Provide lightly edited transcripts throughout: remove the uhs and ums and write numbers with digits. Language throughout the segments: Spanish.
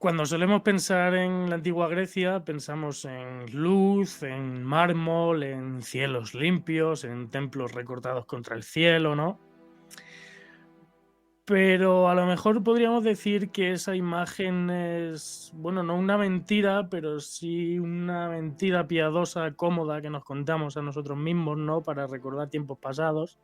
Cuando solemos pensar en la antigua Grecia, pensamos en luz, en mármol, en cielos limpios, en templos recortados contra el cielo, ¿no? Pero a lo mejor podríamos decir que esa imagen es, bueno, no una mentira, pero sí una mentira piadosa, cómoda que nos contamos a nosotros mismos, ¿no? Para recordar tiempos pasados.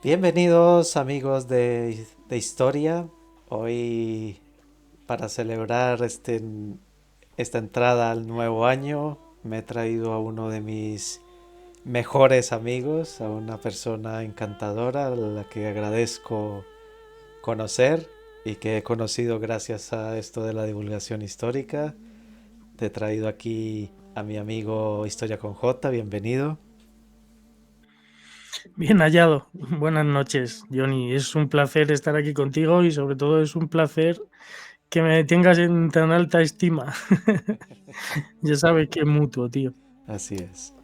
Bienvenidos amigos de Historia. Hoy para celebrar esta entrada al nuevo año me he traído a uno de mis mejores amigos, a una persona encantadora a la que agradezco conocer y que he conocido gracias a esto de la divulgación histórica. Te he traído aquí a mi amigo Historia con J, bienvenido. Bien hallado. Buenas noches, Johnny. Es un placer estar aquí contigo y sobre todo es un placer que me tengas en tan alta estima. Ya sabes que es mutuo, tío. Así es.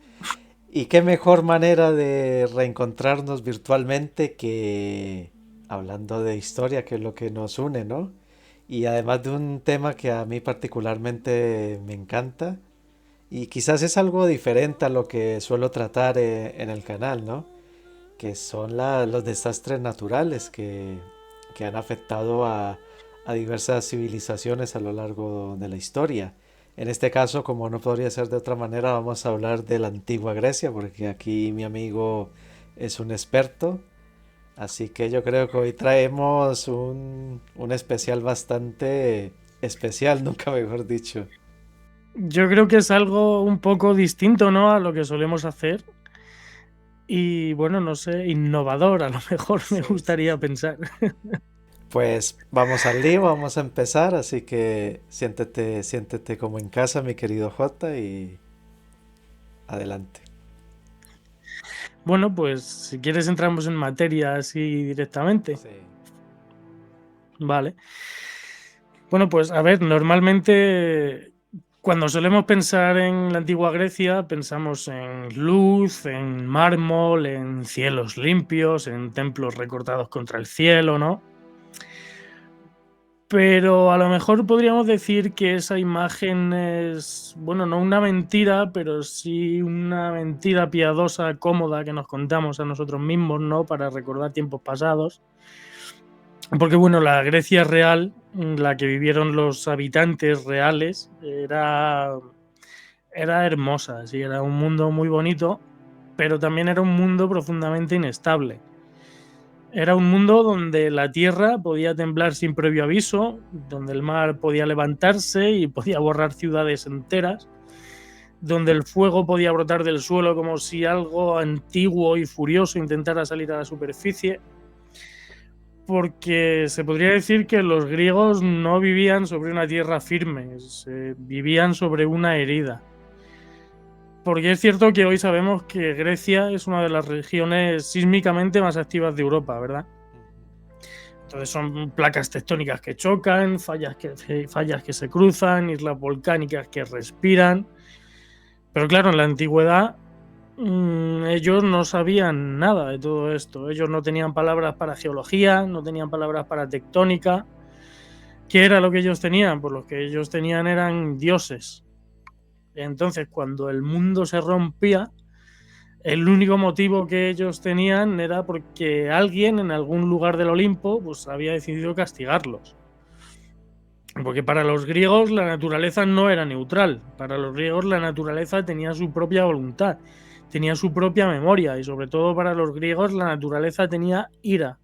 Y qué mejor manera de reencontrarnos virtualmente que hablando de historia, que es lo que nos une, ¿no? Y además de un tema que a mí particularmente me encanta y quizás es algo diferente a lo que suelo tratar en el canal, ¿no? Que son los desastres naturales que han afectado a diversas civilizaciones a lo largo de la historia. En este caso, como no podría ser de otra manera, vamos a hablar de la antigua Grecia, porque aquí mi amigo es un experto. Así que yo creo que hoy traemos un especial bastante especial, nunca mejor dicho. Yo creo que es algo un poco distinto, ¿no? A lo que solemos hacer. Y bueno, no sé, innovador, a lo mejor me Sí, sí, gustaría sí. pensar. Pues vamos al lío, vamos a empezar, así que siéntete como en casa, mi querido Jota, y adelante. Bueno, pues si quieres entramos en materia así directamente. Sí. Vale. Bueno, pues a ver, normalmente cuando solemos pensar en la antigua Grecia, pensamos en luz, en mármol, en cielos limpios, en templos recortados contra el cielo, ¿no? Pero a lo mejor podríamos decir que esa imagen es, bueno, no una mentira, pero sí una mentira piadosa, cómoda que nos contamos a nosotros mismos, ¿no? Para recordar tiempos pasados. Porque bueno, la Grecia real, la que vivieron los habitantes reales, era hermosa, sí, era un mundo muy bonito, pero también era un mundo profundamente inestable. Era un mundo donde la tierra podía temblar sin previo aviso, donde el mar podía levantarse y podía borrar ciudades enteras, donde el fuego podía brotar del suelo como si algo antiguo y furioso intentara salir a la superficie, porque se podría decir que los griegos no vivían sobre una tierra firme, vivían sobre una herida. Porque es cierto que hoy sabemos que Grecia es una de las regiones sísmicamente más activas de Europa, ¿verdad? Entonces son placas tectónicas que chocan, fallas que se cruzan, islas volcánicas que respiran. Pero claro, en la antigüedad ellos no sabían nada de todo esto. Ellos no tenían palabras para geología, no tenían palabras para tectónica. ¿Qué era lo que ellos tenían? Pues lo que ellos tenían eran dioses. Entonces, cuando el mundo se rompía, el único motivo que ellos tenían era porque alguien en algún lugar del Olimpo pues, había decidido castigarlos. Porque para los griegos la naturaleza no era neutral. Para los griegos la naturaleza tenía su propia voluntad, tenía su propia memoria y sobre todo para los griegos la naturaleza tenía ira.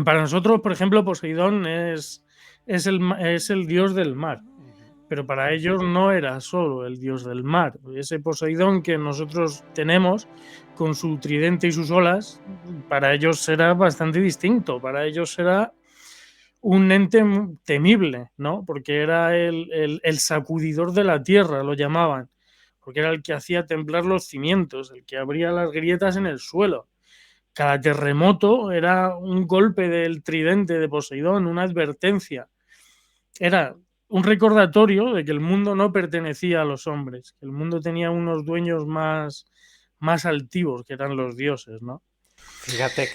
Para nosotros, por ejemplo, Poseidón es el dios del mar, pero para ellos no era solo el dios del mar. Ese Poseidón que nosotros tenemos con su tridente y sus olas, para ellos era bastante distinto. Para ellos era un ente temible, ¿no? Porque era el sacudidor de la tierra, lo llamaban, porque era el que hacía temblar los cimientos, el que abría las grietas en el suelo. Cada terremoto era un golpe del tridente de Poseidón, una advertencia. Era un recordatorio de que el mundo no pertenecía a los hombres, que el mundo tenía unos dueños más altivos, que eran los dioses, ¿no? Fíjate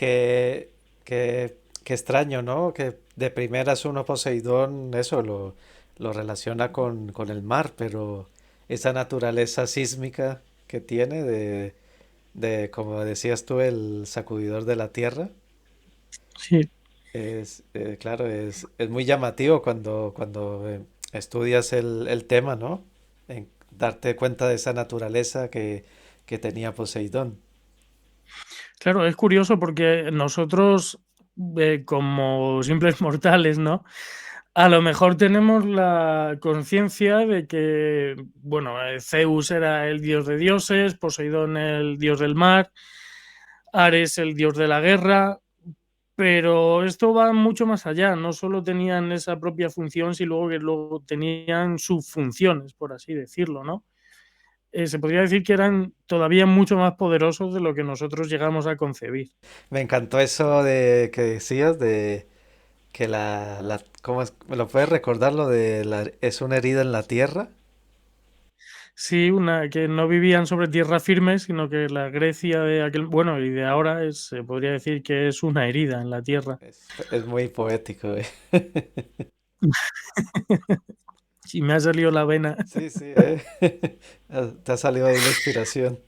que extraño, ¿no? Que de primeras uno Poseidón, eso lo relaciona con el mar, pero esa naturaleza sísmica que tiene como decías tú, el sacudidor de la tierra, Sí, claro, es muy llamativo cuando estudias el tema, ¿no? En darte cuenta de esa naturaleza que tenía Poseidón. claro, es curioso porque nosotros, como simples mortales, ¿no? A lo mejor tenemos la conciencia de que, bueno, Zeus era el dios de dioses, Poseidón el dios del mar, Ares el dios de la guerra, pero esto va mucho más allá, no solo tenían esa propia función, sino que luego tenían subfunciones, por así decirlo, ¿no? Se podría decir que eran todavía mucho más poderosos de lo que nosotros llegamos a concebir. Me encantó eso de que decías de que ¿cómo ¿me lo puedes recordar lo de es una herida en la tierra? Sí, que no vivían sobre tierra firme, sino que la Grecia de aquel, bueno, y de ahora se podría decir que es una herida en la tierra. Es muy poético, ¿eh? Si me ha salido la vena. Sí, sí, te ha salido ahí la inspiración.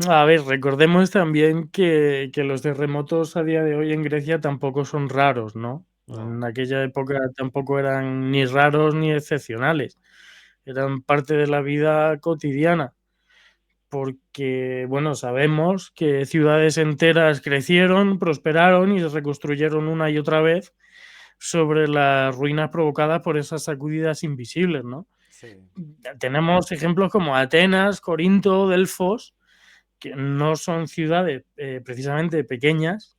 A ver, recordemos también que los terremotos a día de hoy en Grecia tampoco son raros, ¿no? No. En aquella época tampoco eran ni raros ni excepcionales, eran parte de la vida cotidiana, porque, bueno, sabemos que ciudades enteras crecieron, prosperaron y se reconstruyeron una y otra vez sobre las ruinas provocadas por esas sacudidas invisibles, ¿no? Sí. Tenemos ejemplos como Atenas, Corinto, Delfos, que no son ciudades precisamente pequeñas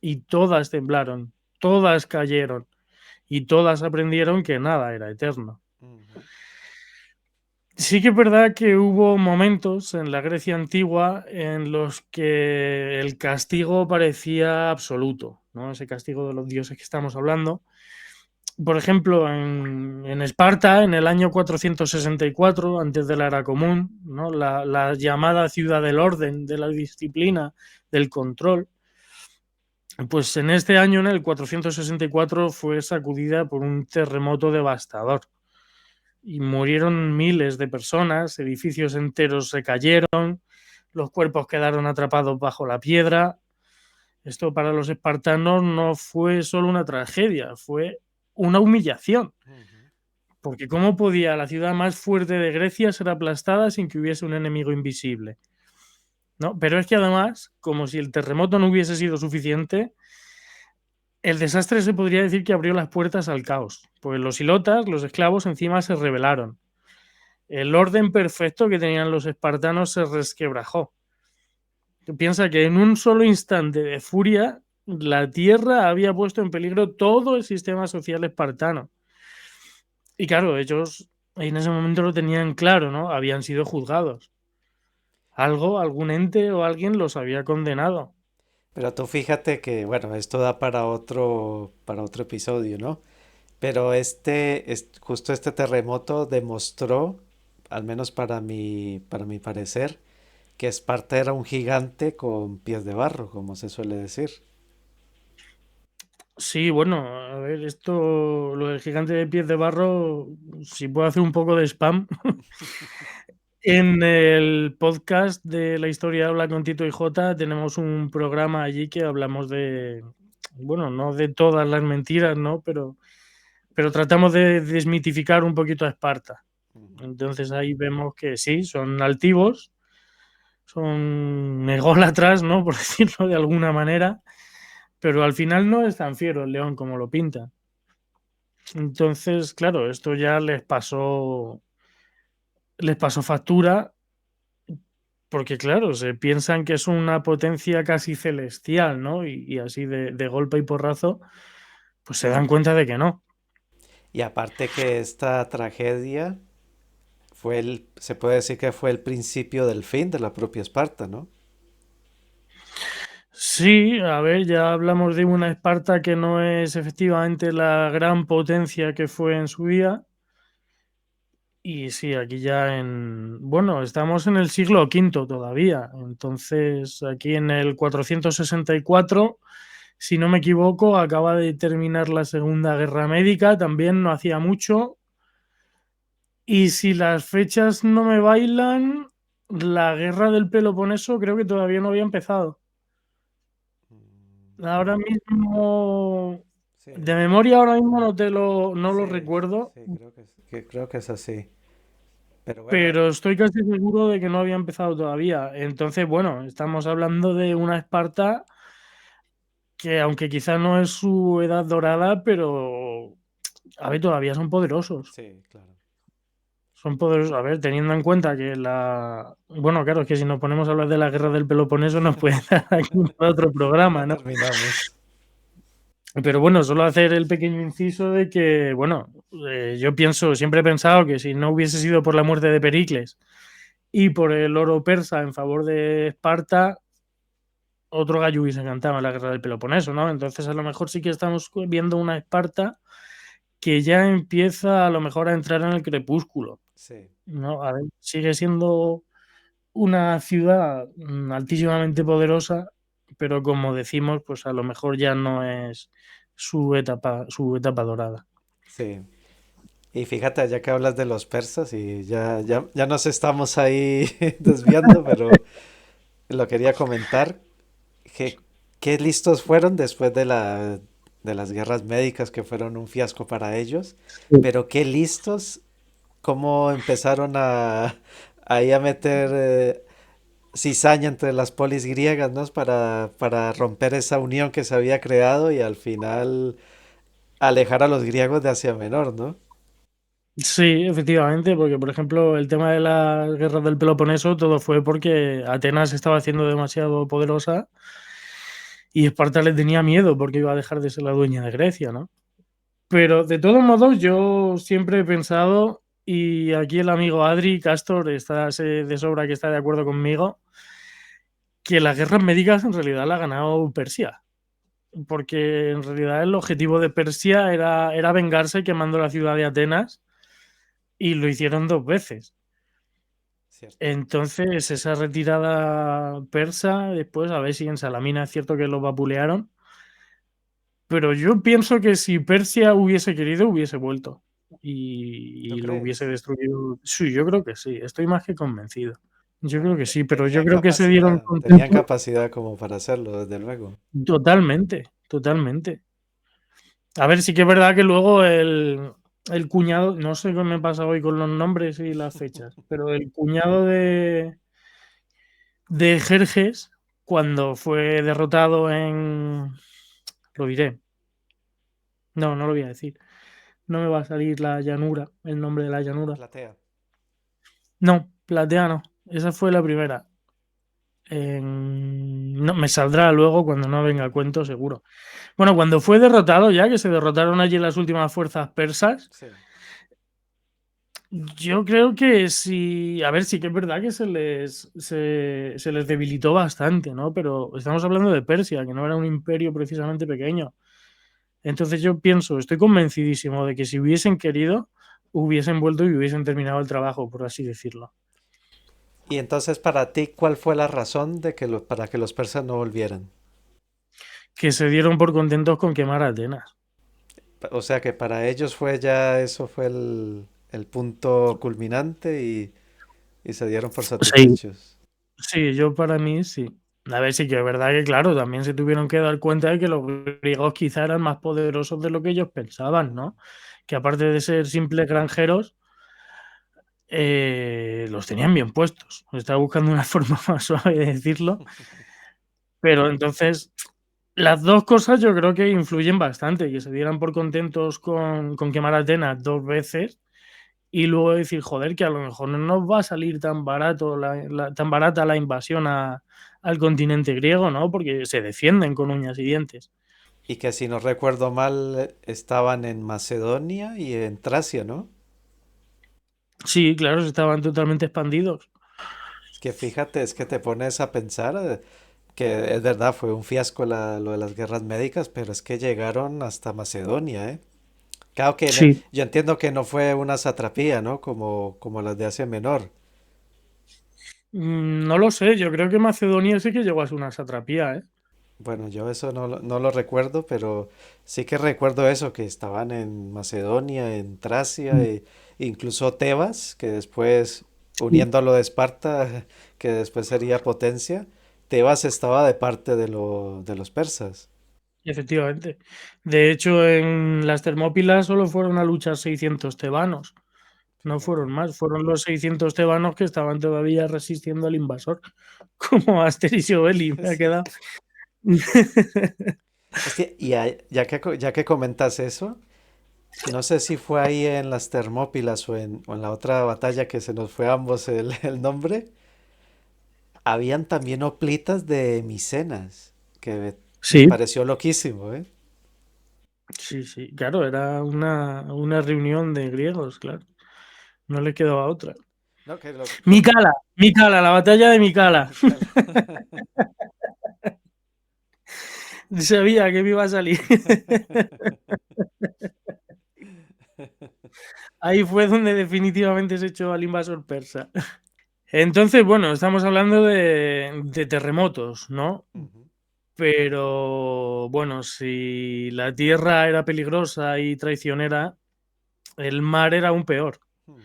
y todas temblaron, todas cayeron y todas aprendieron que nada era eterno. Ujú. Sí que es verdad que hubo momentos en la Grecia antigua en los que el castigo parecía absoluto, ¿no? Ese castigo de los dioses que estamos hablando. Por ejemplo, en Esparta, en el año 464, antes de la era común, ¿no? La llamada ciudad del orden, de la disciplina, del control, pues en este año, en el 464, fue sacudida por un terremoto devastador y murieron miles de personas, edificios enteros se cayeron, los cuerpos quedaron atrapados bajo la piedra. Esto para los espartanos no fue solo una tragedia, fue una humillación. Ujú. Porque ¿cómo podía la ciudad más fuerte de Grecia ser aplastada sin que hubiese un enemigo invisible? ¿No? Pero es que además, como si el terremoto no hubiese sido suficiente, el desastre se podría decir que abrió las puertas al caos. Pues los ilotas, los esclavos, encima se rebelaron. El orden perfecto que tenían los espartanos se resquebrajó. Piensa que en un solo instante de furia, la tierra había puesto en peligro todo el sistema social espartano. Y claro, ellos en ese momento lo tenían claro, ¿no? Habían sido juzgados. Algún ente o alguien los había condenado. Pero tú fíjate que, bueno, esto da para otro episodio, ¿no? Pero justo este terremoto demostró, al menos para mi parecer, que Esparta era un gigante con pies de barro, como se suele decir. Sí, bueno, a ver, esto, lo del gigante de pies de barro, si puedo hacer un poco de spam. En el podcast de La Historia Habla con Tito y Jota tenemos un programa allí que hablamos de, bueno, no de todas las mentiras, ¿no? Pero tratamos de desmitificar un poquito a Esparta. Ujú. Entonces ahí vemos que sí, son altivos, son ególatras, ¿no? Por decirlo de alguna manera, pero al final no es tan fiero el león como lo pinta. Entonces, claro, esto ya les pasó factura, porque claro, se piensan que es una potencia casi celestial, ¿no? Y así de golpe y porrazo, pues se dan cuenta de que no. Y aparte que esta tragedia se puede decir que fue el principio del fin de la propia Esparta, ¿no? Sí, a ver, ya hablamos de una Esparta que no es efectivamente la gran potencia que fue en su día. Y sí, aquí ya bueno, estamos en el siglo V todavía. Entonces, aquí en el 464, si no me equivoco, acaba de terminar la Segunda Guerra Médica, también no hacía mucho. Y si las fechas no me bailan, la Guerra del Peloponeso creo que todavía no había empezado. Ahora No, mismo, sí, de memoria ahora mismo no lo sí, recuerdo, sí, creo que es así. Pero bueno, pero estoy casi seguro de que no había empezado todavía. Entonces, bueno, estamos hablando de una Esparta que, aunque quizás no es su edad dorada, pero a ver, todavía son poderosos. sí, claro. Son poderosos. A ver, teniendo en cuenta que Bueno, claro, es que si nos ponemos a hablar de la guerra del Peloponeso nos puede dar aquí para otro No programa, ¿no? terminamos. Pero bueno, solo hacer el pequeño inciso de que, bueno, yo siempre he pensado que si no hubiese sido por la muerte de Pericles y por el oro persa en favor de Esparta, otro gallo hubiese cantado en la guerra del Peloponeso, ¿no? Entonces a lo mejor sí que estamos viendo una Esparta que ya empieza a lo mejor a entrar en el crepúsculo, Sí, ¿no? A ver, sigue siendo una ciudad altísimamente poderosa, pero como decimos, pues a lo mejor ya no es su etapa dorada. sí. Y fíjate, ya que hablas de los persas y ya nos estamos ahí desviando, pero lo quería comentar, que qué listos fueron después de las guerras médicas que fueron un fiasco para ellos, Sí. pero qué listos cómo empezaron ahí a meter cizaña entre las polis griegas, ¿no? Para romper esa unión que se había creado y al final alejar a los griegos de Asia Menor, ¿no? Sí, efectivamente, porque por ejemplo el tema de las guerras del Peloponeso, todo fue porque Atenas se estaba haciendo demasiado poderosa y Esparta le tenía miedo porque iba a dejar de ser la dueña de Grecia, ¿no? Pero de todos modos, yo siempre he pensado, y aquí el amigo Adri Castor está de sobra que está de acuerdo conmigo, que las guerras médicas en realidad la ha ganado Persia. Porque en realidad el objetivo de Persia era vengarse quemando la ciudad de Atenas y lo hicieron dos veces. Cierto. Entonces, esa retirada persa, después, a ver si en Salamina es cierto que lo vapulearon, pero yo pienso que si Persia hubiese querido, hubiese vuelto ¿Tú y lo hubiese crees? destruido. Sí, yo creo que sí, estoy más que convencido. Yo creo que sí, pero yo creo que se dieron Tenían contento capacidad como para hacerlo, desde luego. totalmente, totalmente. A ver, sí que es verdad que luego el cuñado, no sé qué me pasa hoy con los nombres y las fechas, pero el cuñado de Jerjes, cuando fue derrotado lo diré, no lo voy a decir, no me va a salir la llanura, el nombre de la llanura. Platea. No, Platea no, esa fue la primera. No, me saldrá luego cuando no venga a cuento, seguro. Bueno, cuando fue derrotado ya, que se derrotaron allí las últimas fuerzas persas, Sí, yo creo que sí, a ver, sí que es verdad que se les debilitó bastante, ¿no? Pero estamos hablando de Persia, que no era un imperio precisamente pequeño. Entonces yo pienso, estoy convencidísimo de que si hubiesen querido, hubiesen vuelto y hubiesen terminado el trabajo, por así decirlo. y entonces para ti, ¿cuál fue la razón de para que los persas no volvieran? Que se dieron por contentos con quemar Atenas. O sea que para ellos fue ya, eso fue el punto culminante y se dieron por Sí, satisfechos. sí, yo para mí sí. A ver, sí que es verdad que, claro, también se tuvieron que dar cuenta de que los griegos quizá eran más poderosos de lo que ellos pensaban, ¿no? Que aparte de ser simples granjeros, los tenían bien puestos. Estaba buscando una forma más suave de decirlo. Pero entonces, las dos cosas yo creo que influyen bastante, que se dieran por contentos con quemar Atenas dos veces y luego decir, joder, que a lo mejor no nos va a salir tan barato tan barata la invasión al continente griego, ¿no? Porque se defienden con uñas y dientes. Y que si no recuerdo mal, estaban en Macedonia y en Tracia, ¿no? Sí, claro, estaban totalmente expandidos. Es que fíjate, es que te pones a pensar, Que es verdad, fue un fiasco lo de las guerras médicas, pero es que llegaron hasta Macedonia, ¿eh? Claro que Sí. yo entiendo que no fue una satrapía, ¿no? Como las de Asia Menor. No lo sé, yo creo que Macedonia sí que llegó a ser una satrapía, ¿eh? Bueno, yo eso no lo recuerdo, pero sí que recuerdo eso, que estaban en Macedonia, en Tracia, Mm. e incluso Tebas, que después, Sí, uniendo a lo de Esparta, que después sería potencia, Tebas estaba de parte de los persas. efectivamente. De hecho, en las Termópilas solo fueron a luchar 600 tebanos, no fueron Fíjate. más, fueron los 600 tebanos que estaban todavía resistiendo al invasor, como Asterix y Obelix, me ha Sí. quedado. Hostia, y ya que comentas eso, no sé si fue ahí en las Termópilas o en la otra batalla que se nos fue a ambos el nombre. Habían también hoplitas de Micenas, que me Sí, pareció loquísimo, ¿eh? sí, sí, claro, era una reunión de griegos, claro, no le quedaba otra. No, que Micala, la batalla de Micala. Claro. Sabía que me iba a salir. Ahí fue donde definitivamente se echó al invasor persa. Entonces, bueno, estamos hablando de terremotos, ¿no? Ujú. Pero bueno, si la tierra era peligrosa y traicionera, el mar era aún peor. Hmm.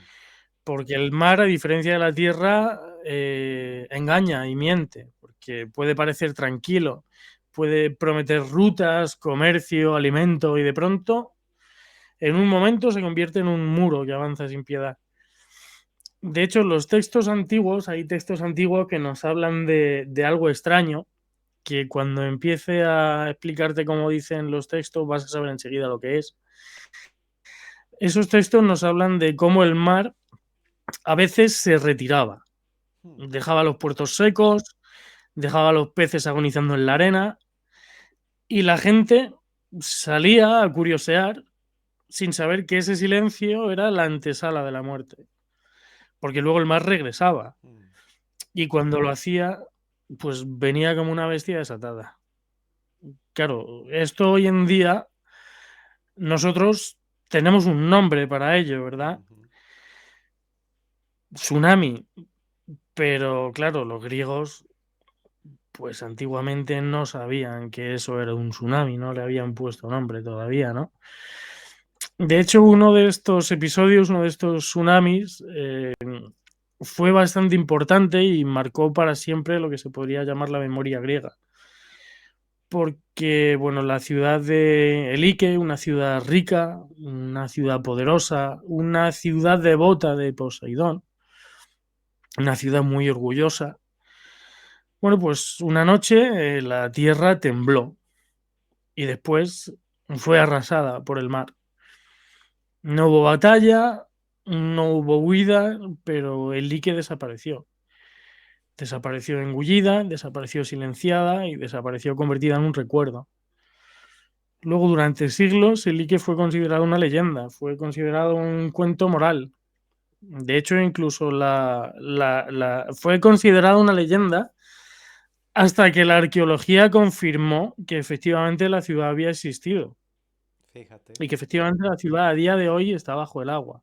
Porque el mar, a diferencia de la tierra, engaña y miente. Porque puede parecer tranquilo, puede prometer rutas, comercio, alimento y de pronto, en un momento, se convierte en un muro que avanza sin piedad. De hecho, los textos antiguos, hay textos antiguos que nos hablan de algo extraño, que cuando empiece a explicarte cómo dicen los textos vas a saber enseguida lo que es. Esos textos nos hablan de cómo el mar a veces se retiraba, Hmm. dejaba los puertos secos, dejaba a los peces agonizando en la arena y la gente salía a curiosear sin saber que ese silencio era la antesala de la muerte, porque luego el mar regresaba Hmm. y cuando lo hacía, pues venía como una bestia desatada. Claro, esto hoy en día nosotros tenemos un nombre para ello, ¿verdad? Ujú. Tsunami, pero claro, los griegos pues antiguamente no sabían que eso era un tsunami, no le habían puesto nombre todavía, ¿no? De hecho, uno de estos episodios, uno de estos tsunamis, fue bastante importante y marcó para siempre lo que se podría llamar la memoria griega. Porque, bueno, la ciudad de Elike, una ciudad rica, una ciudad poderosa, una ciudad devota de Poseidón, una ciudad muy orgullosa. Bueno, pues una noche la tierra tembló y después fue arrasada por el mar. No hubo batalla, no hubo huida, pero el dique desapareció. Desapareció engullida, desapareció silenciada y desapareció convertida en un recuerdo. Luego, durante siglos, el dique fue considerado una leyenda, fue considerado un cuento moral. De hecho, incluso fue considerado una leyenda hasta que la arqueología confirmó que efectivamente la ciudad había existido Fíjate. y que efectivamente la ciudad a día de hoy está bajo el agua.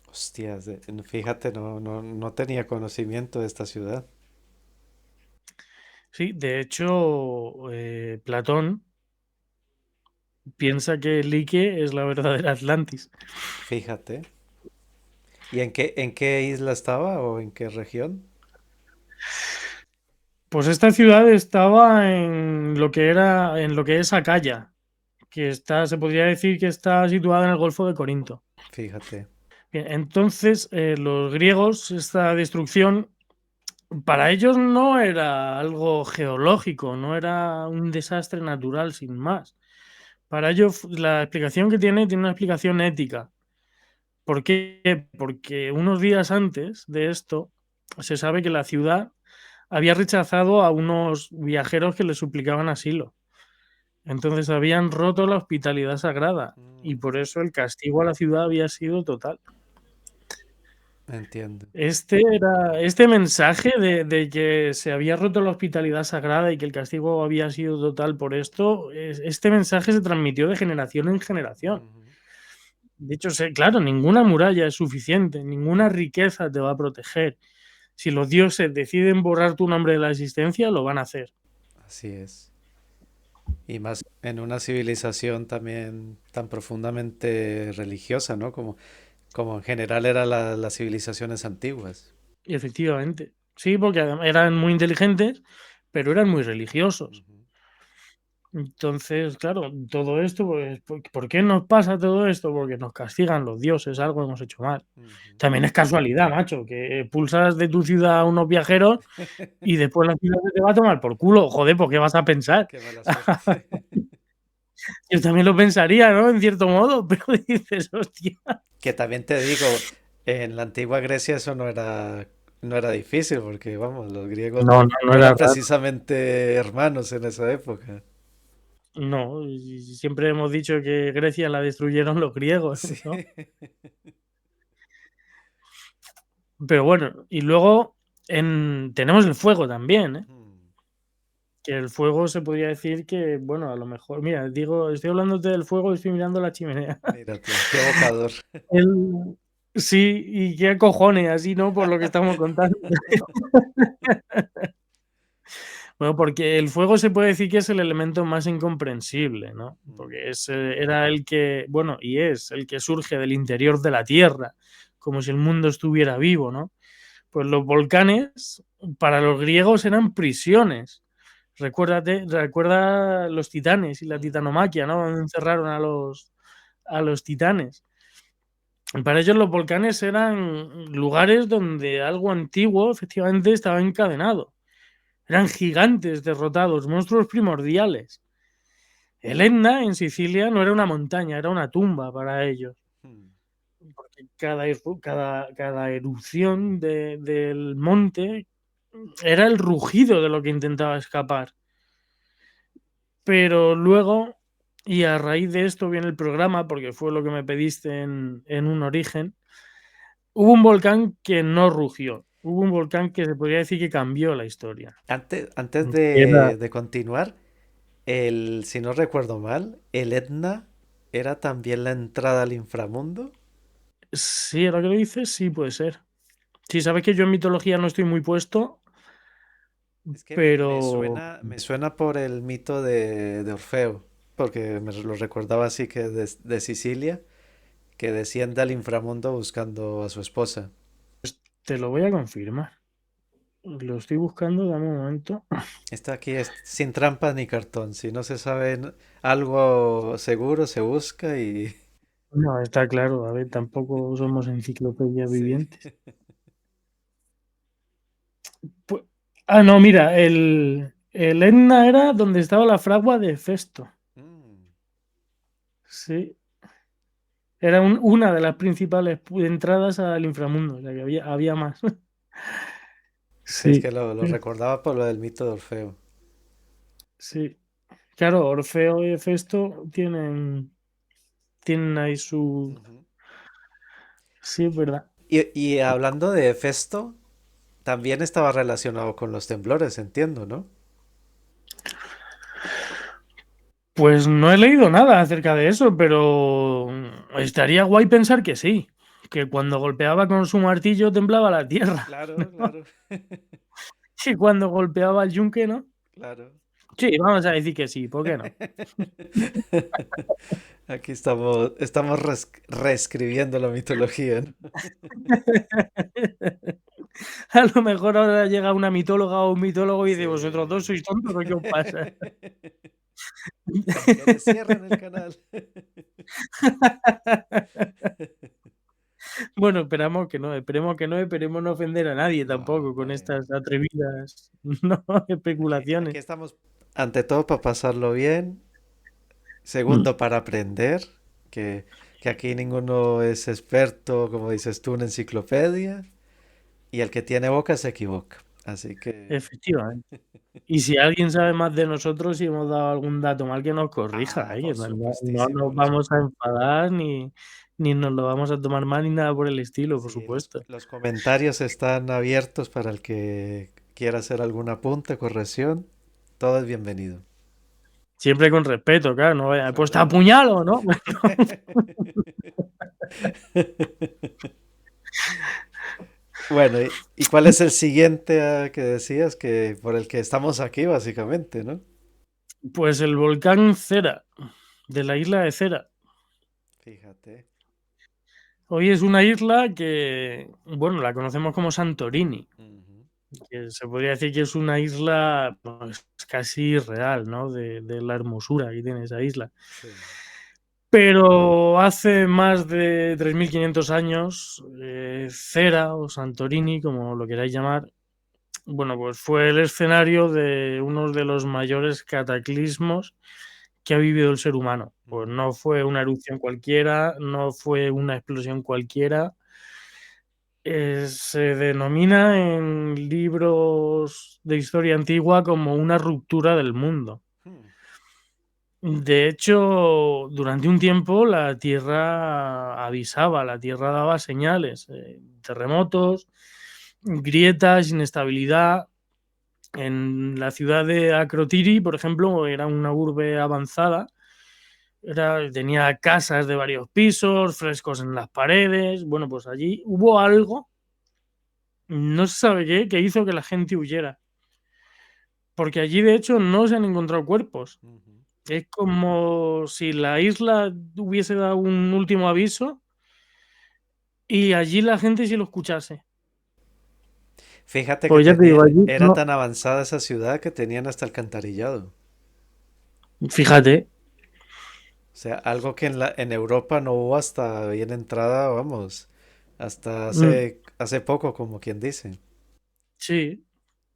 Hostias, fíjate, no tenía conocimiento de esta ciudad. Sí, de hecho, Platón piensa que Lique es la verdadera Atlantis. Fíjate. ¿Y en qué isla estaba o en qué región? Pues esta ciudad estaba en lo que es Acaya, que está, se podría decir que está situada en el Golfo de Corinto. Fíjate. Bien, entonces, los griegos, esta destrucción, para ellos no era algo geológico, no era un desastre natural sin más. Para ellos, la explicación que tiene una explicación ética. ¿Por qué? Porque unos días antes de esto, se sabe que la ciudad había rechazado a unos viajeros que le suplicaban asilo. Entonces habían roto la hospitalidad sagrada y Mm. por eso el castigo a la ciudad había sido total. entiendo. Este mensaje de que se había roto la hospitalidad sagrada y que el castigo había sido total por esto, este mensaje se transmitió de generación en generación. Ujú. De hecho, claro, ninguna muralla es suficiente, ninguna riqueza te va a proteger. Si los dioses deciden borrar tu nombre de la existencia, lo van a hacer. Así es. Y más en una civilización también tan profundamente religiosa, ¿no? Como en general eran las civilizaciones antiguas. Y efectivamente. Sí, porque además eran muy inteligentes, pero eran muy religiosos. Ujú, Entonces, claro, todo esto, pues, ¿por qué nos pasa todo esto? Porque nos castigan los dioses, algo hemos hecho mal. ujú. También es casualidad, macho, que pulsas de tu ciudad a unos viajeros y después la ciudad se te va a tomar por culo. Joder, ¿por qué vas a pensar? Qué mala suerte. Yo también lo pensaría, ¿no? En cierto modo, pero dices, hostia. Que también te digo, en la antigua Grecia eso no era difícil, porque vamos, los griegos No, no, no no era eran raro. precisamente hermanos en esa época. No, y siempre hemos dicho que Grecia la destruyeron los griegos, Sí. ¿no? Pero bueno, y luego tenemos el fuego también, ¿eh? Mm, Que el fuego se podría decir que, bueno, a lo mejor, mira, digo, estoy hablándote del fuego y estoy mirando la chimenea. mira tú, qué evocador. El- sí, y qué cojones, así, ¿no? Por lo que estamos contando. Bueno, porque el fuego se puede decir que es el elemento más incomprensible, ¿no? Mm, Porque era el que, bueno, y es el que surge del interior de la Tierra, como si el mundo estuviera vivo, ¿no? Pues los volcanes para los griegos eran prisiones. Recuerda los titanes y la ujú, titanomaquia, ¿no? Donde encerraron a los titanes. Para ellos los volcanes eran lugares donde algo antiguo efectivamente estaba encadenado. Eran gigantes derrotados, monstruos primordiales. El Etna en Sicilia no era una montaña, era una tumba para ellos. mm. Porque cada erupción del monte era el rugido de lo que intentaba escapar. Pero luego, y a raíz de esto viene el programa, porque fue lo que me pediste en un origen, hubo un volcán que no rugió. Hubo un volcán que se podría decir que cambió la historia. Antes Era, de continuar, si no recuerdo mal, el Etna era también la entrada al inframundo. sí, ahora que lo dices, sí puede ser. Sí, sabes que yo en mitología no estoy muy puesto, Es que pero me suena por el mito de Orfeo, porque me lo recordaba así que de Sicilia, que desciende al inframundo buscando a su esposa. te lo voy a confirmar. Lo estoy buscando, dame un momento. Esto aquí es sin trampa ni cartón. Si no se sabe algo seguro, se busca y... No, está claro, a ver, tampoco somos enciclopedias Sí. vivientes. Pu- no, mira, el Etna era donde estaba la fragua de Festo. Mm. Sí, era una de las principales entradas al inframundo, o sea que había más. Sí, es que Sí, lo recordaba por lo del mito de Orfeo. sí. Claro, Orfeo y Festo tienen ahí su... Ujú. Sí, es verdad. Y hablando de Hefesto, también estaba relacionado con los temblores, entiendo, ¿no? Pues no he leído nada acerca de eso, pero estaría guay pensar que sí, que cuando golpeaba con su martillo temblaba la tierra, Claro, ¿no? claro, Y cuando golpeaba el yunque, ¿no? claro. Sí, vamos a decir que sí, ¿por qué no? Aquí estamos reescribiendo la mitología, ¿no? A lo mejor ahora llega una mitóloga o un mitólogo y dice, vosotros dos Sí. sois tontos, ¿o qué os pasa? Temblores, cierran el canal. Bueno, esperemos que no, esperemos no ofender a nadie No, tampoco con bueno. estas atrevidas ¿no? Aquí especulaciones. estamos, ante todo, para pasarlo bien. Mm. Segundo, para aprender, que aquí ninguno es experto, como dices tú, en enciclopedia. Y el que tiene boca se equivoca. Así que... Efectivamente. Y si alguien sabe más de nosotros y hemos dado algún dato mal, que nos corrija, Ah, que por no supuestísimo, nos vamos a enfadar ni nos lo vamos a tomar mal ni nada por el estilo, por Sí, supuesto. los comentarios están abiertos para el que quiera hacer algún apunte, corrección. Todo es bienvenido. Siempre con respeto, claro, no vaya, pues te Correcto. apuñalo, ¿no? Bueno, ¿y cuál es el siguiente que decías que por el que estamos aquí, básicamente, ¿no? Pues el volcán Cera, de la isla de Cera. Fíjate. Hoy es una isla que, bueno, la conocemos como Santorini, Ujú. que se podría decir que es una isla pues, casi real, ¿no? De la hermosura que tiene esa isla. Sí. Pero hace más de 3.500 años, Cera o Santorini, como lo queráis llamar, bueno, pues fue el escenario de uno de los mayores cataclismos que ha vivido el ser humano. Pues Ujú. no fue una erupción cualquiera, no fue una explosión cualquiera. Se denomina en libros de historia antigua como una ruptura del mundo. Hmm. De hecho, durante un tiempo la Tierra avisaba, la Tierra daba señales, terremotos, grietas, inestabilidad. En la ciudad de Akrotiri, por ejemplo, era una urbe avanzada, tenía casas de varios pisos, frescos en las paredes. Bueno, pues allí hubo algo, no se sabe qué, que hizo que la gente huyera. Porque allí, de hecho, no se han encontrado cuerpos. Ujú. Es como si la isla hubiese dado un último aviso y allí la gente sí lo escuchase. Fíjate que Pues ya te digo, allí era no. tan avanzada esa ciudad que tenían hasta alcantarillado. Fíjate, O sea, algo que en Europa no hubo hasta bien entrada, vamos, hasta mm, hace poco, como quien dice. sí,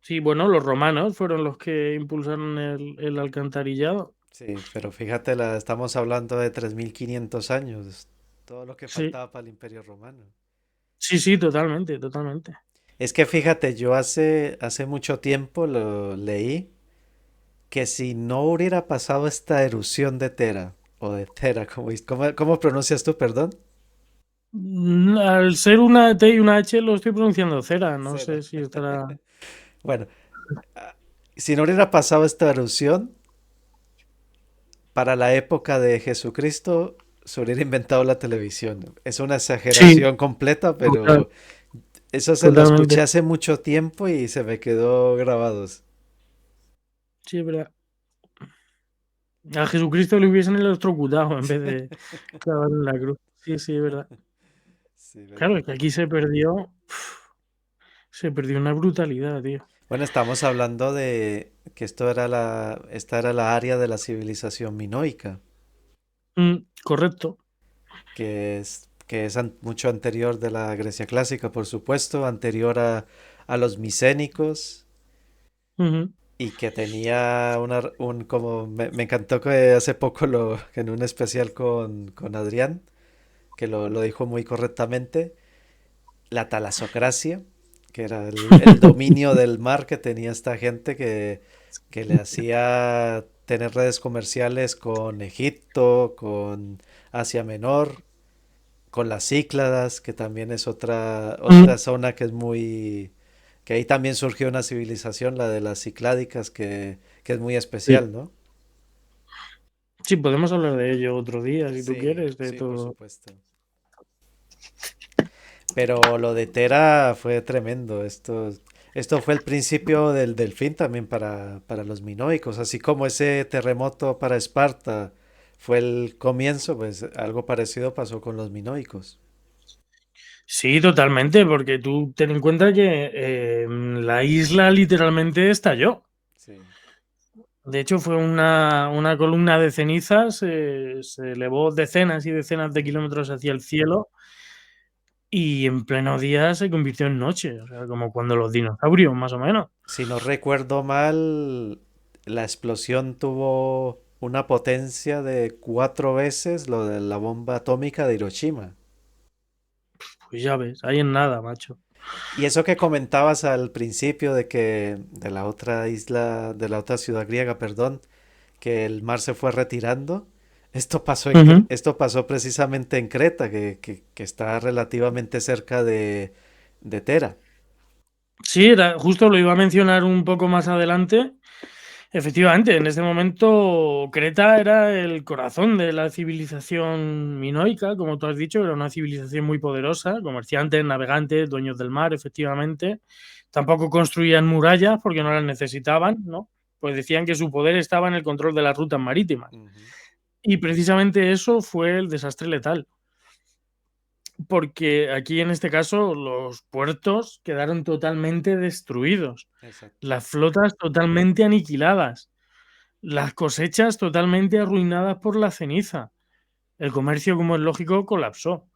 sí, bueno, los romanos fueron los que impulsaron el alcantarillado. Sí, pero fíjate, estamos hablando de 3500 años, todo lo que Sí, faltaba para el Imperio Romano. sí, sí, totalmente, totalmente. Es que fíjate, yo hace mucho tiempo lo leí que si no hubiera pasado esta erupción de Tera, o de Tera, ¿cómo pronuncias tú, perdón? Al ser una T y una H lo estoy pronunciando cera, no Cera. sé si estará. Bueno, ah, si no hubiera pasado esta erupción, para la época de Jesucristo se hubiera inventado la televisión. Es una Sí, exageración completa, total, pero eso se lo escuché totalmente. hace mucho tiempo y se me quedó grabados. Sí, es verdad. A Jesucristo le hubiesen electrocutado en vez de clavar en la cruz. Sí, sí, es verdad. Sí, Claro, es que aquí se perdió una brutalidad, tío. bueno, estamos hablando de que esta era la área de la civilización minoica, Correcto. que es mucho anterior de la Grecia clásica, por supuesto, anterior a los micénicos Ujú. y que tenía como me encantó que hace poco en un especial con Adrián, que lo dijo muy correctamente, la talasocracia, que era el dominio del mar que tenía esta gente que le hacía tener redes comerciales con Egipto, con Asia Menor, con las Cícladas, que también es otra Mm, zona que es muy, que ahí también surgió una civilización, la de las Cicládicas, que es muy sí. especial, ¿no? Sí, podemos hablar de ello otro día, si tú Sí, quieres, de sí, por todo. supuesto. Pero lo de Tera fue tremendo. Esto fue el principio del fin también para los minoicos. Así como ese terremoto para Esparta fue el comienzo, pues algo parecido pasó con los minoicos. Sí, totalmente, porque tú ten en cuenta que la isla literalmente estalló. Sí. De hecho, fue una columna de cenizas, se elevó decenas y decenas de Ujú. kilómetros hacia el cielo y en pleno día se convirtió en noche, o sea, como cuando los dinosaurios, más o menos. Si no recuerdo mal, la explosión tuvo una potencia de 4 veces lo de la bomba atómica de Hiroshima. Pues ya ves, ahí en nada, macho. Y eso que comentabas al principio de la otra isla, de la otra ciudad griega, perdón, que el mar se fue retirando. Esto pasó precisamente en Creta, que está relativamente cerca de Tera. Sí, justo lo iba a mencionar un poco más adelante. Efectivamente, en ese momento Creta era el corazón de la civilización minoica, como tú has dicho, era una civilización muy poderosa, comerciantes, navegantes, dueños del mar, efectivamente. Tampoco construían murallas porque no las necesitaban, ¿no? Pues decían que su poder estaba en el control de las rutas marítimas. Ujú. Y precisamente eso fue el desastre letal, porque aquí en este caso los puertos quedaron totalmente destruidos, Exacto. las flotas totalmente aniquiladas, las cosechas totalmente arruinadas por la ceniza. El comercio, como es lógico, colapsó.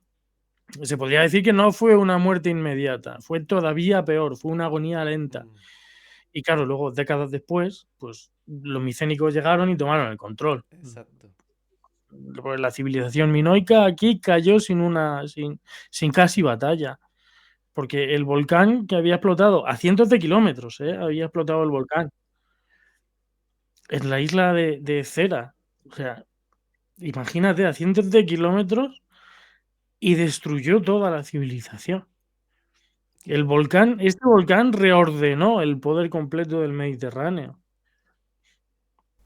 Se podría decir que no fue una muerte inmediata, fue todavía peor, fue una agonía lenta. Mm, Y claro, luego, décadas después, pues los micénicos llegaron y tomaron el control. exacto. Pues la civilización minoica aquí cayó sin casi batalla, porque el volcán que había explotado a cientos de kilómetros, había explotado el volcán en la isla de Cera. O sea, imagínate, a cientos de kilómetros y destruyó toda la civilización. Este volcán reordenó el poder completo del Mediterráneo.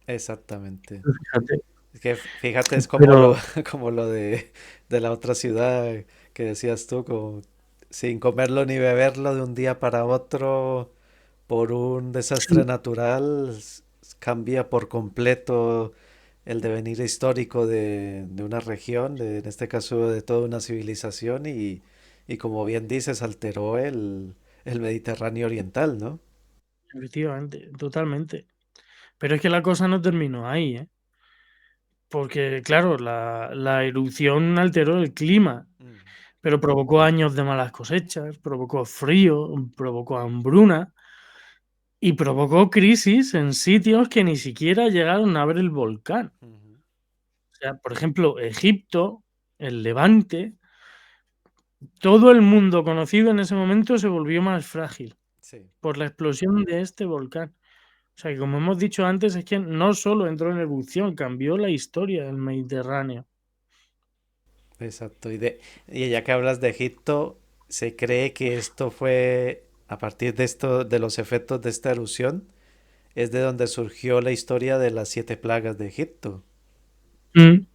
Exactamente. Fíjate. Es que fíjate, es como Pero como lo de la otra ciudad que decías tú, como sin comerlo ni beberlo de un día para otro por un desastre sí, natural, cambia por completo el devenir histórico de una región, en este caso de toda una civilización, y como bien dices, alteró el Mediterráneo oriental, ¿no? efectivamente, totalmente. Pero es que la cosa no terminó ahí, ¿eh? Porque, claro, la erupción alteró el clima, Mm, pero provocó años de malas cosechas, provocó frío, provocó hambruna y provocó crisis en sitios que ni siquiera llegaron a ver el volcán. ujú. O sea, por ejemplo, Egipto, el Levante, todo el mundo conocido en ese momento se volvió más frágil Sí, por la explosión de este volcán. O sea, que como hemos dicho antes, es que no solo entró en erupción, cambió la historia del Mediterráneo. exacto. Y ya que hablas de Egipto, se cree que esto fue a partir de esto, de los efectos de esta erupción, es de donde surgió la historia de las 7 plagas de Egipto. Mm,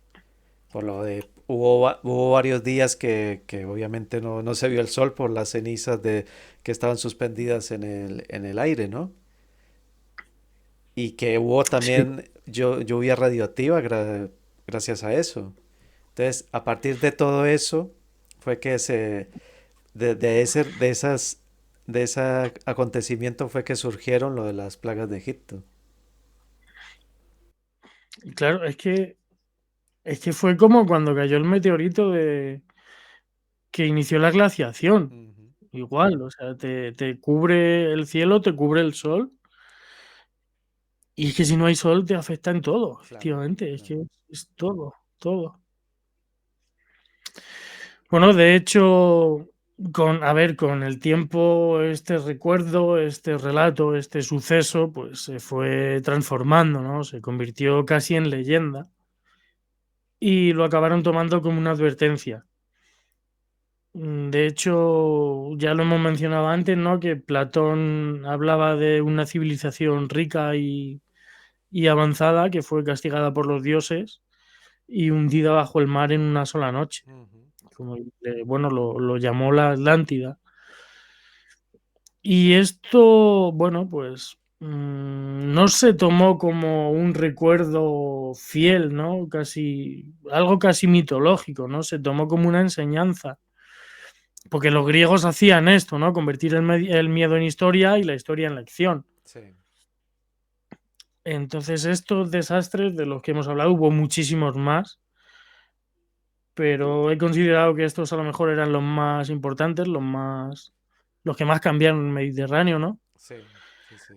Por lo de, hubo varios días que obviamente no se vio el sol por las cenizas que estaban suspendidas en el aire, ¿no? Y que hubo sí, también lluvia radioactiva gracias a eso. Entonces, a partir de todo eso, fue que de ese acontecimiento fue que surgieron lo de las plagas de Egipto. y claro, es que fue como cuando cayó el meteorito que inició la glaciación. Ujú. Igual, o sea, te cubre el cielo, te cubre el sol, y es que si no hay sol te afecta en todo, Claro, efectivamente, es que claro. es todo, todo. Bueno, de hecho, con el tiempo, este recuerdo, este relato, este suceso, pues se fue transformando, ¿no? Se convirtió casi en leyenda y lo acabaron tomando como una advertencia. De hecho, ya lo hemos mencionado antes, ¿no? Que Platón hablaba de una civilización rica y avanzada que fue castigada por los dioses y hundida bajo el mar en una sola noche, Ujú. como bueno, lo llamó la Atlántida. Y esto, bueno, pues no se tomó como un recuerdo fiel, ¿no? Algo casi mitológico, ¿no? Se tomó como una enseñanza, porque los griegos hacían esto, ¿no? Convertir el miedo en historia y la historia en lección. Sí. Entonces, estos desastres de los que hemos hablado, hubo muchísimos más, pero he considerado que estos a lo mejor eran los más importantes, los que más cambiaron el Mediterráneo, ¿no? Sí, sí, sí.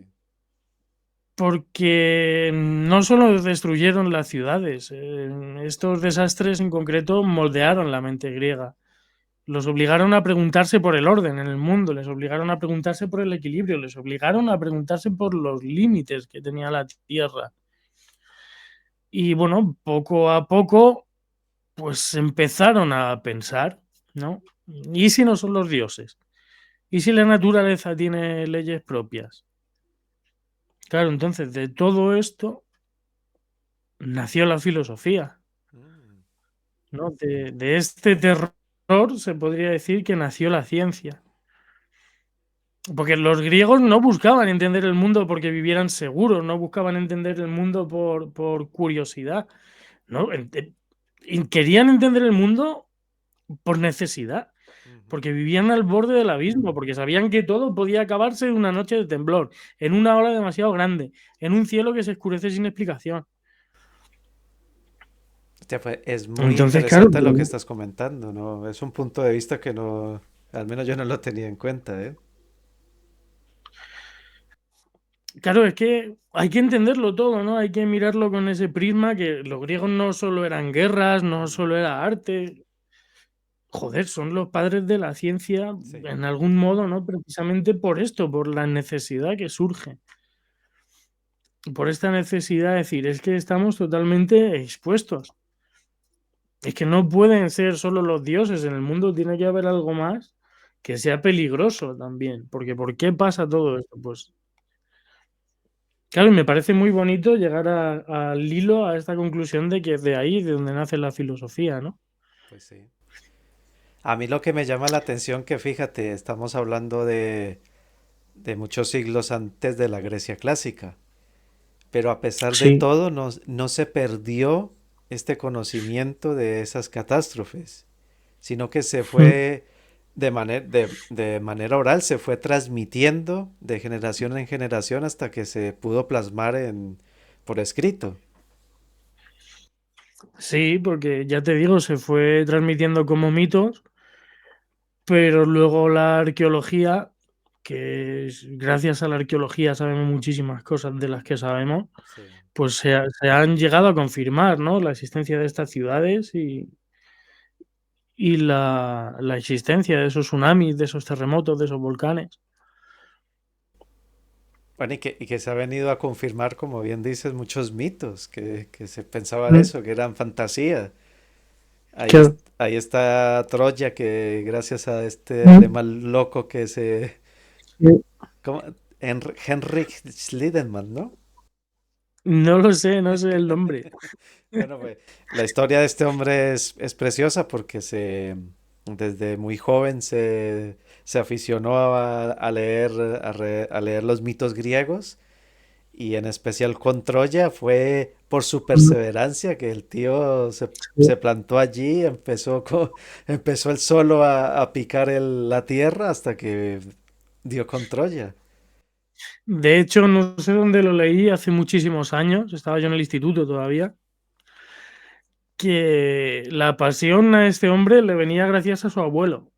Porque no solo destruyeron las ciudades, estos desastres en concreto moldearon la mente griega. Los obligaron a preguntarse por el orden en el mundo, les obligaron a preguntarse por el equilibrio, les obligaron a preguntarse por los límites que tenía la Tierra. Y bueno, poco a poco, pues empezaron a pensar, ¿no? ¿Y si no son los dioses? ¿Y si la naturaleza tiene leyes propias? Claro, entonces de todo esto nació la filosofía, Mm, ¿no? De este terror se podría decir que nació la ciencia. Porque los griegos no buscaban entender el mundo porque vivieran seguros, no buscaban entender el mundo por curiosidad, ¿no? Y querían entender el mundo por necesidad, ujú. porque vivían al borde del abismo, porque sabían que todo podía acabarse en una noche de temblor, en una ola demasiado grande, en un cielo que se oscurece sin explicación. Hostia, pues, es muy Entonces, claro, interesante lo que estás comentando, ¿no? Es un punto de vista que no, al menos yo no lo tenía en cuenta, ¿eh? claro, es que hay que entenderlo todo, ¿no? Hay que mirarlo con ese prisma que los griegos no solo eran guerras, no Mm, solo era arte, joder, son los padres de la ciencia sí. en algún modo, ¿no? Precisamente por esto, por la necesidad que surge, por esta necesidad de decir, es que estamos totalmente expuestos. Es que no pueden ser solo los dioses, en el mundo tiene que haber algo más que sea peligroso también, porque ¿por qué pasa todo esto? Pues claro, y me parece muy bonito llegar al hilo, a esta conclusión de que es de ahí de donde nace la filosofía, ¿no? Pues sí. A mí lo que me llama la atención que fíjate, estamos hablando de muchos siglos antes de la Grecia clásica, pero a pesar de Sí. todo no, no se perdió este conocimiento de esas catástrofes, sino que se Mm. fue de manera oral, se fue transmitiendo de generación en generación hasta que se pudo plasmar por escrito. Sí, porque ya te digo, se fue transmitiendo como mitos, pero luego la arqueología, gracias a la arqueología sabemos muchísimas cosas de las que sabemos, Sí. pues se han llegado a confirmar, ¿no? La existencia de estas ciudades y la existencia de esos tsunamis, de esos terremotos, de esos volcanes. Bueno, y que se ha venido a confirmar, como bien dices, muchos mitos, que se pensaba de Mm. eso, que eran fantasía. Claro. Ahí está Troya, que gracias a este Mm. alemán loco que se... Sí. ¿cómo? Henrik Schliedemann, ¿no? No lo sé, no sé el nombre. Bueno, pues la historia de este hombre es preciosa porque desde muy joven se aficionó a leer, a leer los mitos griegos y en especial con Troya fue por su Mm. perseverancia que el tío Sí. se plantó allí, empezó él solo a picar la tierra hasta que dio con Troya. De hecho, no sé dónde lo leí hace muchísimos años, estaba yo en el instituto todavía, que la pasión a este hombre le venía gracias a su abuelo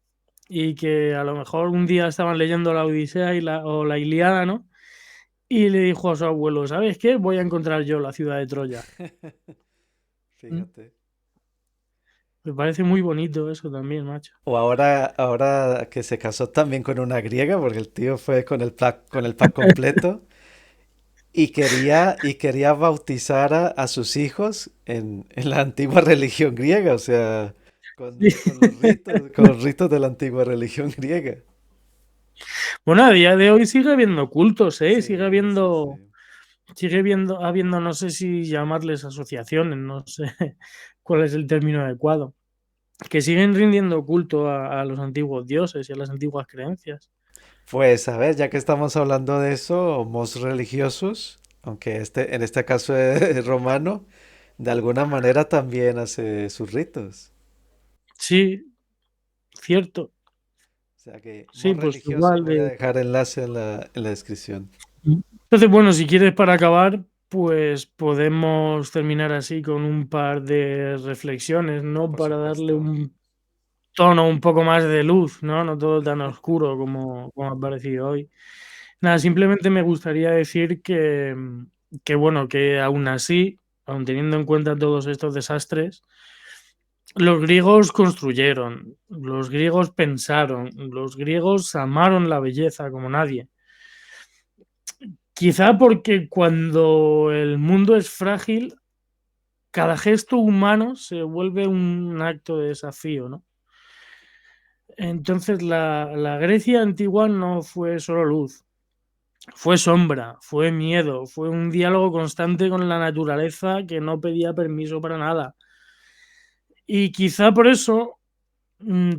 y que a lo mejor un día estaban leyendo la Odisea o la Ilíada, ¿no? Y le dijo a su abuelo, ¿sabes qué? Voy a encontrar yo la ciudad de Troya. Mm. Fíjate. Me parece muy bonito eso también, macho. O ahora que se casó también con una griega, porque el tío fue con el pack completo y quería bautizar a sus hijos en la antigua religión griega, o sea, con los ritos de la antigua religión griega. Bueno, a día de hoy sigue habiendo cultos, ¿eh? Sí, sí, sí. Habiendo, no sé si llamarles asociaciones, no sé cuál es el término adecuado, que siguen rindiendo culto a los antiguos dioses y a las antiguas creencias. Pues a ver, ya que estamos hablando de eso, homos religiosos, aunque en este caso es romano, de alguna manera también hace sus ritos. Sí, cierto. O sea que Sí, Mos pues Religiosos igual voy a de. dejar enlace en la descripción. Entonces, bueno, si quieres para acabar, pues podemos terminar así con un par de reflexiones, ¿no? Por Para darle supuesto. un tono un poco más de luz, ¿no? No todo tan oscuro como ha parecido hoy. Nada, simplemente me gustaría decir que bueno, que aún así, aun teniendo en cuenta todos estos desastres, los griegos construyeron, los griegos pensaron, los griegos amaron la belleza como nadie. Quizá porque cuando el mundo es frágil, cada gesto humano se vuelve un acto de desafío, ¿no? Entonces la Grecia antigua no fue solo luz, fue sombra, fue miedo, fue un diálogo constante con la naturaleza que no pedía permiso para nada. Y quizá por eso,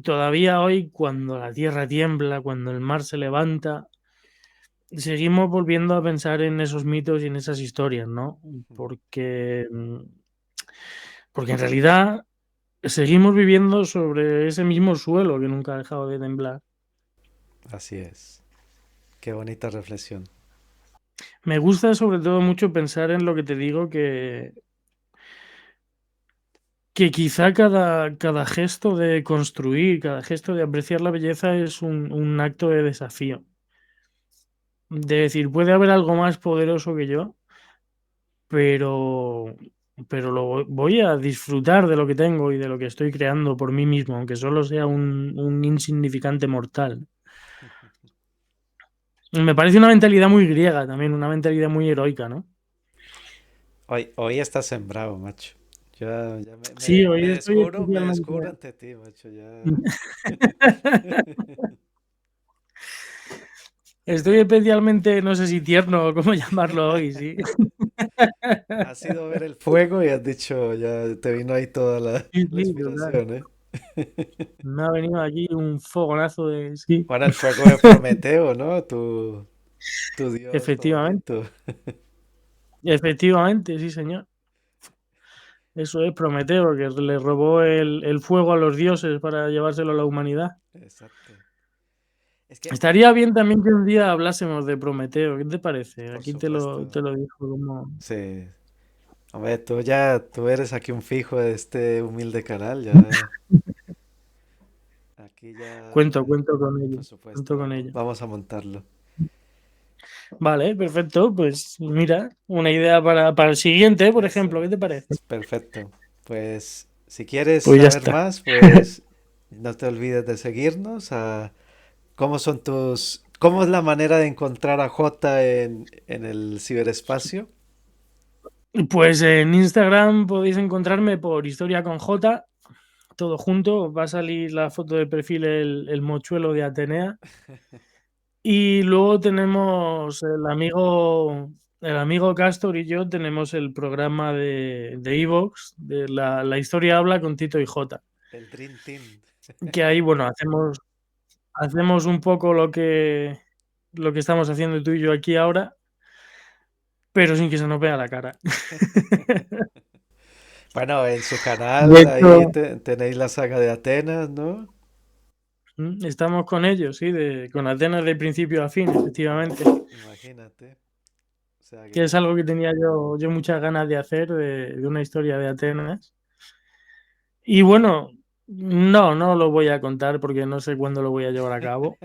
todavía hoy, cuando la tierra tiembla, cuando el mar se levanta, seguimos volviendo a pensar en esos mitos y en esas historias, ¿no? Porque, porque en realidad seguimos viviendo sobre ese mismo suelo que nunca ha dejado de temblar. Así es. Qué bonita reflexión. Me gusta sobre todo mucho pensar en lo que te digo, que quizá cada gesto de construir, cada gesto de apreciar la belleza es un acto de desafío. De decir, puede haber algo más poderoso que yo, pero, pero voy a disfrutar de lo que tengo y de lo que estoy creando por mí mismo, aunque solo sea un insignificante mortal. Me parece una mentalidad muy griega también, una mentalidad muy heroica, ¿no? Hoy estás sembrado, macho. Ya Sí, hoy estoy me especialmente. descubro ante ti, macho. Ya. Estoy especialmente, no sé si tierno o cómo llamarlo hoy, sí. Has ido a ver el fuego y has dicho, ya te vino ahí toda Sí, la sí, total. inspiración, ¿eh? Me ha venido aquí un fogonazo de sí, Bueno, el fuego de Prometeo, ¿no? Tu dios efectivamente, favorito. efectivamente, sí, señor. Eso es Prometeo, que le robó el fuego a los dioses para llevárselo a la humanidad. Exacto. Es que, Estaría bien también que un día hablásemos de Prometeo, ¿qué te parece? por Aquí supuesto, te lo dijo como... sí. Hombre, tú eres aquí un fijo de este humilde canal, ya. Aquí ya, Cuento con ello, por cuento supuesto, con ello. vamos a montarlo. Vale, perfecto, pues mira, una idea para el siguiente, por ejemplo, Eso, ¿qué te parece? perfecto. Pues si quieres Pues ya saber está. más, pues no te olvides de seguirnos. ¿Cómo es la manera de encontrar a Jota en el ciberespacio? Pues en Instagram podéis encontrarme por Historia con J, todo junto. Va a salir la foto de perfil el mochuelo de Atenea. Y luego tenemos el amigo Castor y yo tenemos el programa de Evox, de la historia habla con Tito y J. El Dream Team. Que ahí, bueno, hacemos un poco lo que estamos haciendo tú y yo aquí ahora, pero sin que se nos vea la cara. Bueno, en su De canal ahí hecho, tenéis la saga de Atenas, ¿no? estamos con ellos, sí, con Atenas de principio a fin, efectivamente. Imagínate. O sea Que es que algo que tenía yo muchas ganas de hacer, de una historia de Atenas. Y bueno, no lo voy a contar porque no sé cuándo lo voy a llevar a cabo.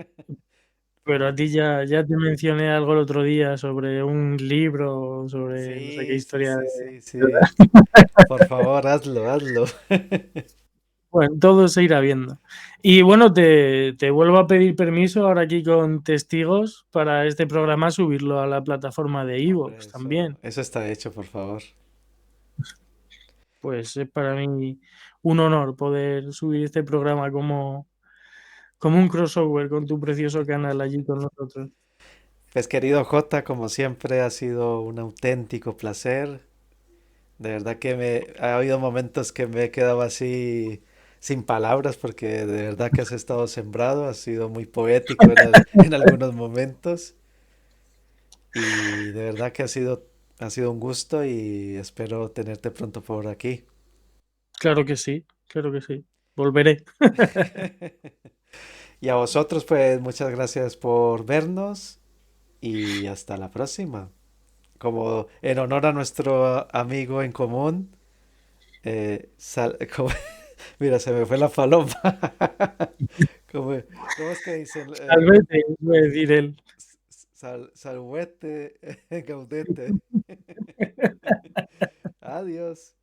Pero a pues ti ya te mencioné algo el otro día sobre un libro, sobre no sé qué sí, sí, historia sí, de... sí, sí. Por favor, hazlo, hazlo. Bueno, todo se irá viendo. Y bueno, te vuelvo a pedir permiso ahora aquí con testigos para este programa subirlo a la plataforma de Hombre, iVoox también. eso está hecho, por favor. Pues es para mí un honor poder subir este programa como un crossover con tu precioso canal allí con nosotros. Pues querido Jota, como siempre ha sido un auténtico placer. De verdad que ha habido momentos que me he quedado así sin palabras porque de verdad que has estado sembrado, has sido muy poético en algunos momentos y de verdad que ha sido un gusto y espero tenerte pronto por aquí. Claro que sí, claro que sí. Volveré. Y a vosotros pues muchas gracias por vernos y hasta la próxima. Como en honor a nuestro amigo en común, mira, se me fue la paloma. ¿Cómo, cómo es que dicen? Salvete, voy a decir él. Salvete, gaudete. Adiós.